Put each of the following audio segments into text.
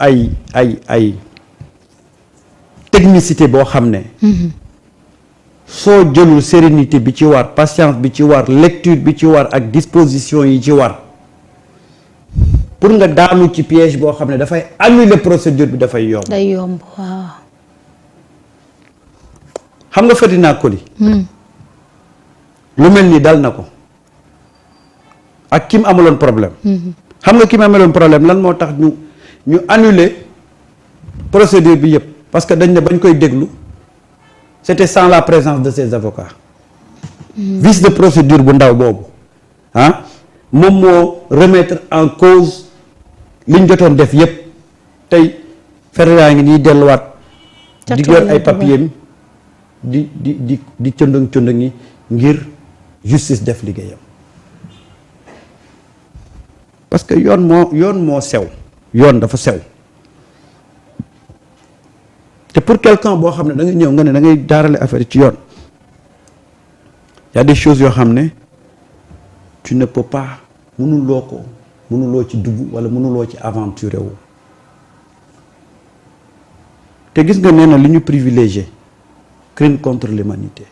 ay technicité boo xam ne soo jëlul sérénité bi ci war patience bi ci war lecture bi ci war ak disposition yi ci war pour nga daanu ci piège boo xam ne dafay annuler procédure bi dafay yomb. day yomb waaw. xam nga Ferdinand Coly lu mel ni dal na ko ak ki mu amaloon problème. xam nga ki mu amaloon problème lan moo tax ñu annuler procédure bi yëpp parce que dañ ne bañ koy déglu c'était sans la présence de ses avocats. vice de procédure bu ndaw boobu moom moo remettre en cause liñ jotoon def yëpp tey Ferdinand ngi nii delluwaat. di jël ay papiers di condong ngir justice def liggéeyam parce que yoon moo sew yoon dafa sew te pour quelqu'un boo xam ne da nga ñëw nga ne da ngay daarale affaire ci yoon y a des choses yoo xam ne tu ne peux pas mënuloo ci dugg wala mënuloo ci aventurer wu te gis nga nee na li ñu privilégié crime contre l'humanité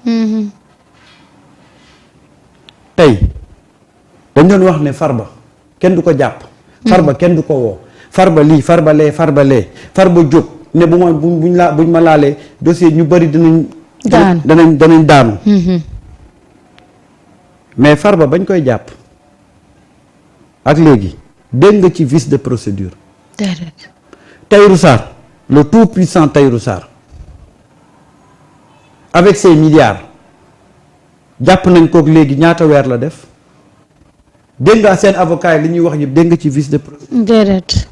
tey dañ doon wax ne Farba kenn du ko jàpp Farba kenn du ko woo Farba lii Farba lee Farba jóg ne buñ ma laalee dossier ñu bari danañ daanu mais Farba bañ koy jàpp ak léegi dégg nga ci vice de procédure Tahirou Sarr le tout puissant Tahirou Sarr avec ses milliards jàpp nañ kook léegi ñaata weer la def dégg nga seen avocat yi li ñuy wax yëpp dégg nga ci vice de procédure déedéet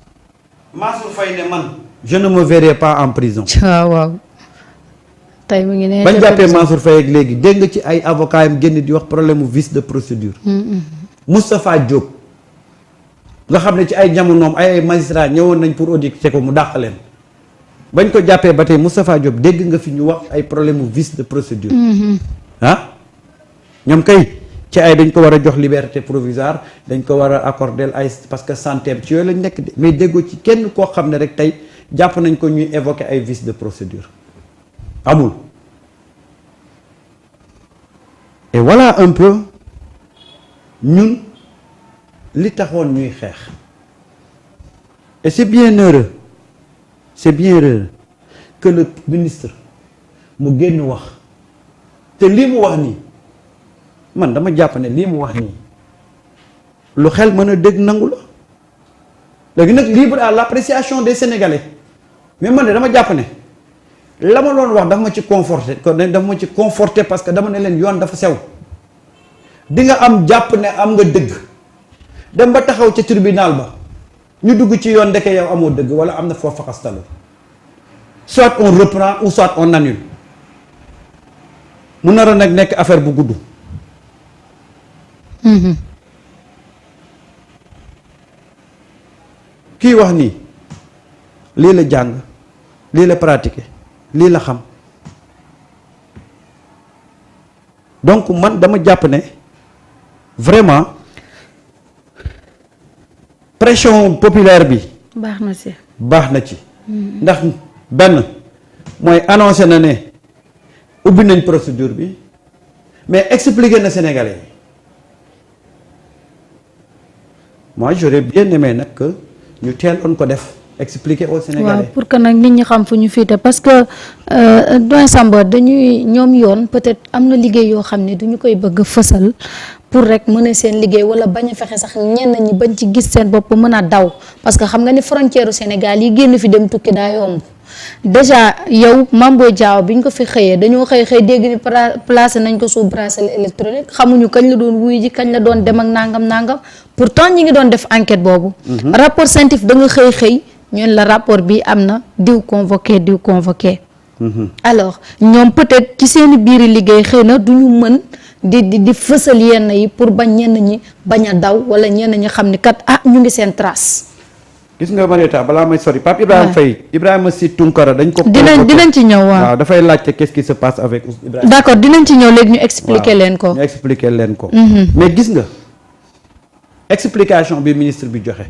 Mansour Faye ne man je ne me verrai pas en prison waaw tey mu ngi ne bañ jàppee Mansour Faye ak léegi dégg nga ci ay avocat yam génn di wax problème mu vice de procédure Moustapha Diop nga xam ne ci ay jamonoom ay magistrat ñëwoon nañ pour auditer ko mu dàq leen bañ ko jàppee ba tey Moustapha Diop dégg nga fi ñu wax ay problème mu vice de procédure ñoom kay ci ay dañ ko war a jox liberté provisoire dañ ko war a accorder ay parce que santé ci yooyu lañ nekk de mais déggoo ci kenn koo xam ne rek tey jàpp nañ ko ñuy évoquer ay vice de procédure amul et voilà un peu ñun li taxoon ñuy xeex et c'est bien heureux que le ministre mu génn wax te lii mu wax nii man dama jàpp ne lii mu wax nii lu xel mën a dégg nangu la léegi nag libre à l'appréciation des Sénégalais mais man de dama jàpp ne la ma doon wax dafa ma ci conforté parce que dama ne leen yoon dafa sew di nga am jàpp ne am nga dëgg dem ba taxaw ca tribunal ba ñu dugg ci yoon ndeke yow amoo dëgg wala am na foo faxastalu soit on reprend ou soit on annule mu nar a nag nekk affaire bu gudd kii wax nii lii la jàng lii la pratiquer lii la xam donc man dama jàpp ne vraiment pression populaire bi baax na ci ndax benn mooy annoncé na ne ubbi nañ procédure bi mais expliqué na Sénégalais yi moi j'aurais bien aimé nag que ñu teeloon ko def expliquer aux Sénégalais. waaw pour que nag nit ñi xam fu ñu fiite parce que doyen Samba dañuy ñoom yoon peut-être am na liggéey yoo xam ne duñu koy bëgg fësal pour rek mën a seen liggéey wala bañ a fexe sax ñenn ñi bañ ci gis seen bopp mën a daw parce que xam nga ni frontière u Sénégal yi génn fi dem tukki daa yomb déjà yow Mame Boye Diao bi ñu ko fi xëyee dañoo xëy dégg ni placé nañ ko sous bracelet électronique xamuñu kañ la doon wuyu ji kañ la doon dem ak nangam pourtant ñi ngi doon def enquête boobu. rapport scientifique da nga xëy ñun la rapport bi am na diw convoqué. alors ñoom peut-être ci seeni biiri liggéey xëy na du ñu mën di fësal yenn yi pour bañ ñenn ñi bañ a daw wala ñenn ñi xam ni kat ñu ngi seen trace. gis nga Marieta balaa may sori Pape Ibrahima Faye Ibrahima Sy Tounkara dañ ko. dinañ ci ñëw waaw dafay laajte qu'est-ce qui se passe avec Ibrahima. d'accord dinañ ci ñëw léegi ñu expliquer leen ko. mais gis nga explication bi ministre bi joxe.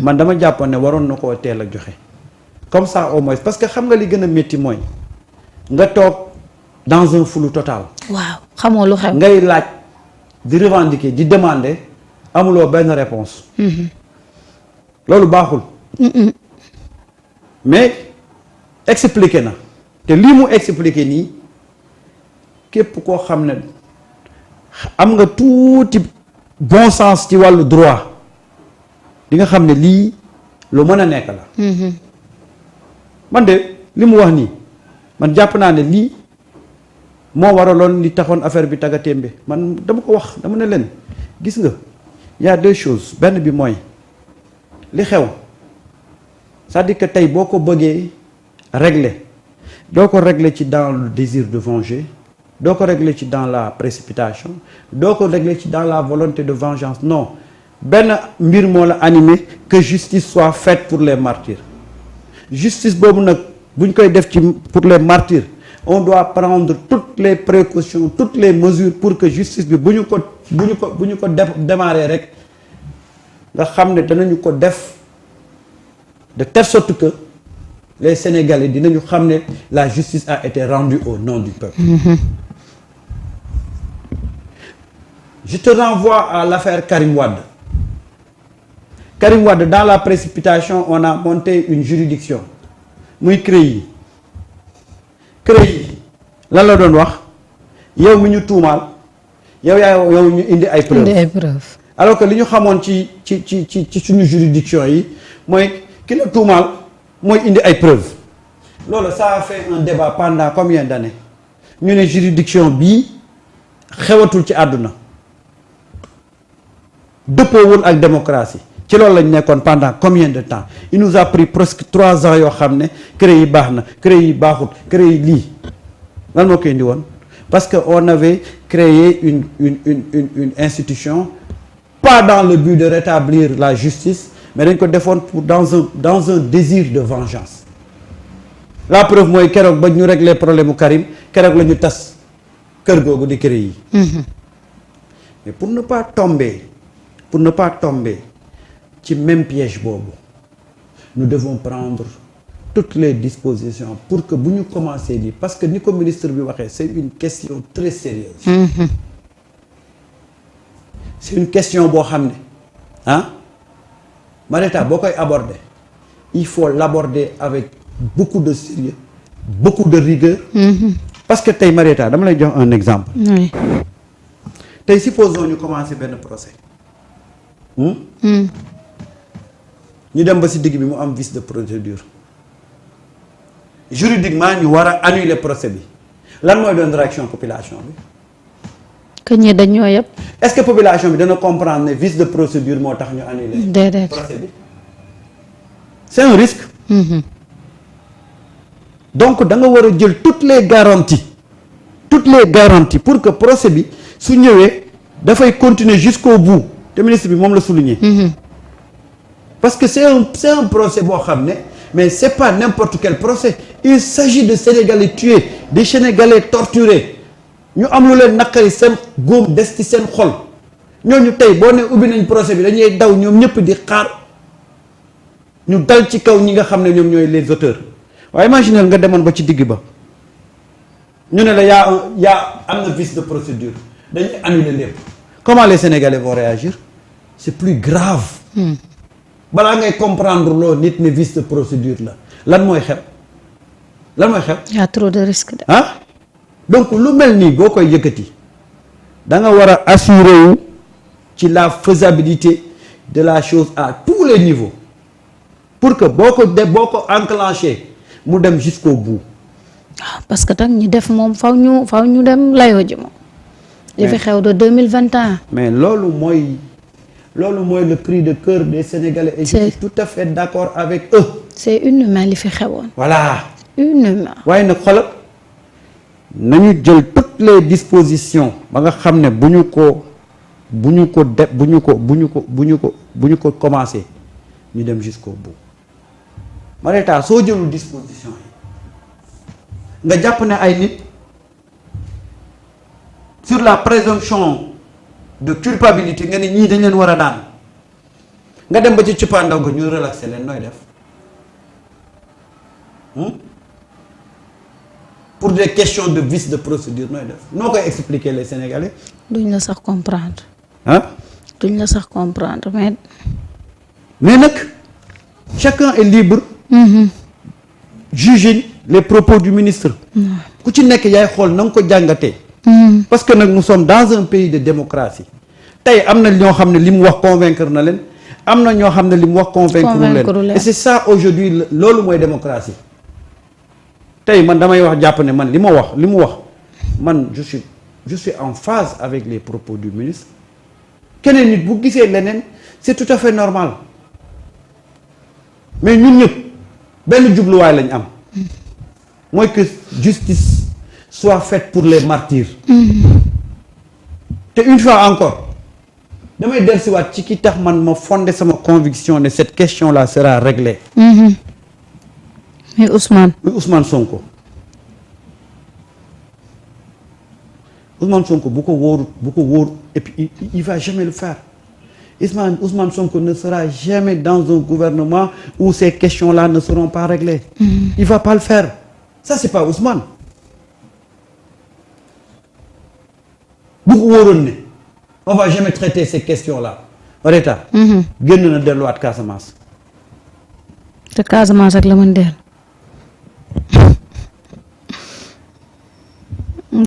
man dama jàppoon ne waroon na koo teel a joxe comme ça au moins parce que xam nga li gën a métti mooy nga toog dans un flou total. waaw xamoo lu xew. ngay laaj di revendiquer di demander amuloo benn réponse loolu baaxul. mais expliqué na te lii mu expliqué nii képp koo xam ne am nga tuuti bon sens ci wàllu droit di nga xam ne lii lu mën a nekk la. man de li mu wax nii man jàpp naa ne lii moo waraloon li taxoon affaire bi tagga témbe man dama ko wax dama ne leen gis nga y a deux choses benn bi mooy li xew c'est-à-dire que tey boo ko bëggee régler doo ko régler ci dans le désir de venger doo ko régler ci dans la précipitation doo ko régler ci dans la volonté de vengeance non benn mbir moo la animé que justice soit faite pour les martyrs justice boobu nag bu ñu koy def ci pour les martyrs on doit prendre toutes les précautions toutes les mesures pour que justice bi bu ñu ko démarrer rek nga xam ne danañu ko def de telle sorte que les Sénégalais dinañu xam ne la justice a été rendue au nom du peuple. Je te renvoie à l'affaire Karim Wade. Karim Wade, dans la précipitation, on a monté une juridiction muy CREI lan la doon wax yow mi ñu tuumaal yow ñu indi ay preuves alors que li ñu xamoon ci suñu juridiction yi mooy ki la tuumaal mooy indi ay preuves loolu ça a fait un débat pendant combien d'années ñu ne juridiction bii xewatul ci àdduna dëppoowul ak démocratie ci loolu lañ nekkoon pendant combien de temps il nous a pris presque 3 ans yoo xam ne CREI yi baax na CREI yi baaxut CREI yi lii lan moo koy indi woon parce que on avait créé une institution pas dans le but de rétablir la justice mais dañ ko defoon pour dans un désir de vengeance la preuve mooy keroog ba ñu régler problème mu Karim keroog la ñu tas kër googu di CREI yi mais pour ne pas tomber ci même piège boobu nous devons prendre toutes les dispositions pour que bu ñu commencer lii parce que ni ko ministre bi waxee c'est une question très sérieuse c'est une question boo xam ne Marieta boo koy aborder il faut l'aborder avec beaucoup de sérieux beaucoup de rigueur parce que tey Marieta dama lay jox un exemple tey supposons ñu commencer benn procès ñu dem ba ci digg bi mu am vice de procédure juridiquement ñu war a annuler procès bi lan mooy doon réaction population bi. que ñi dañoo yëpp. est-ce que population bi dana comprendre ne vice de procédure moo tax ñu annuler. déedéet procès bi c'est un risque. donc da nga war a jël toutes les garanties pour que procès bi su ñëwee dafay continuer jusqu'au bout te ministre bi moom la souligner. parce que c'est un procès boo xam ne mais c'est pas n'importe quel procès il s'agit de Sénégalais tués des Sénégalais torturés ñu am lu leen naqari seen góom des ci seen xol ñooñu tey boo ne ubbi nañ procès bi dañuy daw ñoom ñëpp di xaar ñu dal ci kaw ñi nga xam ne ñoom ñooy les auteurs waaye imaginer nga demoon ba ci digg ba ñu ne la yaa am na vice de procédure dañuy annuler lépp comment les Sénégalais vont réagir c'est plus grave. balaa ngay comprendre loo nit ne vice de procédure la lan mooy xew. y a trop de risques de. donc lu mel nii boo koy yëkkati da nga war a assurer wu ci la faisabilité de la chose à tous les niveaux pour que boo ko enclenché mu dem jusqu'au bout. parce que tak ñi def moom faw ñu dem layoo ji moom. li fi xew de 2021. mais loolu mooy le cri de cœur des Sénégalais et je suis tout à fait d'accord avec eux. c'est inhumain li fi xewoon. voilà. inhumain. waaye nag xoolal nañu jël toutes les dispositions ba nga xam ne bu ñu ko commencé ñu dem jusqu'au bout Marieta soo jëlul disposition yi nga jàpp ne ay nit sur la présomption de culpabilité nga ne ñii dañ leen war a daan nga dem ba ci cuppaandaw ga ñu relaxé leen nooy def pour des questions de vice de procédure nooy def noo koy expliquer les Sénégalais. duñ la sax comprendre. ah. duñ la sax comprendre mais nag chacun est libre. juger les propos du ministre. ku ci nekk yaay xool na nga ko jàngatee. parce que nag nous sommes dans un pays de démocratie tey am na ñoo xam ne li mu wax convaincre na leen am na ñoo xam ne li mu wax convaincre leen et c'est ça aujourd'hui loolu mooy démocratie tey man damay wax jàpp ne man li mu wax man je suis en phase avec les propos du ministre keneen nit bu gisee leneen c'est tout à fait normal mais ñun ñëpp benn jubluwaay lañ am mooy que justice soit faite pour les martyrs. te une fois encore damay dellusiwaat ci ki tax man ma fondé sama conviction ne cette question là sera réglée. mais Ousmane Sonko bu ko wóorut et puis il va jamais le faire Ousmane Sonko ne sera jamais dans un gouvernement où ces questions là ne seront pas réglées. Il va pas le faire ça c'est pas Ousmane. bu ko wóoroon ne on va jamais traiter ces questions là Reta génn na delluwaat Casamance. te Casamance ak la mën dellu.